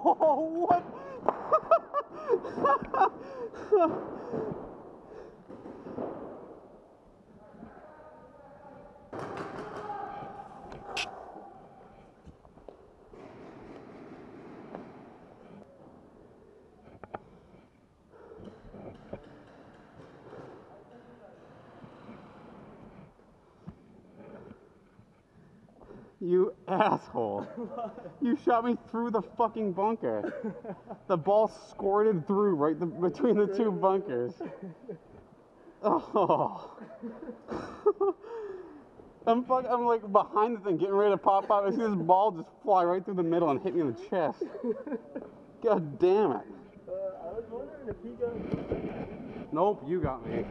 Oh, what? You asshole. You shot me through the fucking bunker. The ball squirted through right between the two bunkers. Oh. I'm like behind the thing getting ready to pop out. I see this ball just fly right through the middle and hit me in the chest. God damn it. I was wondering if he got... Nope, you got me.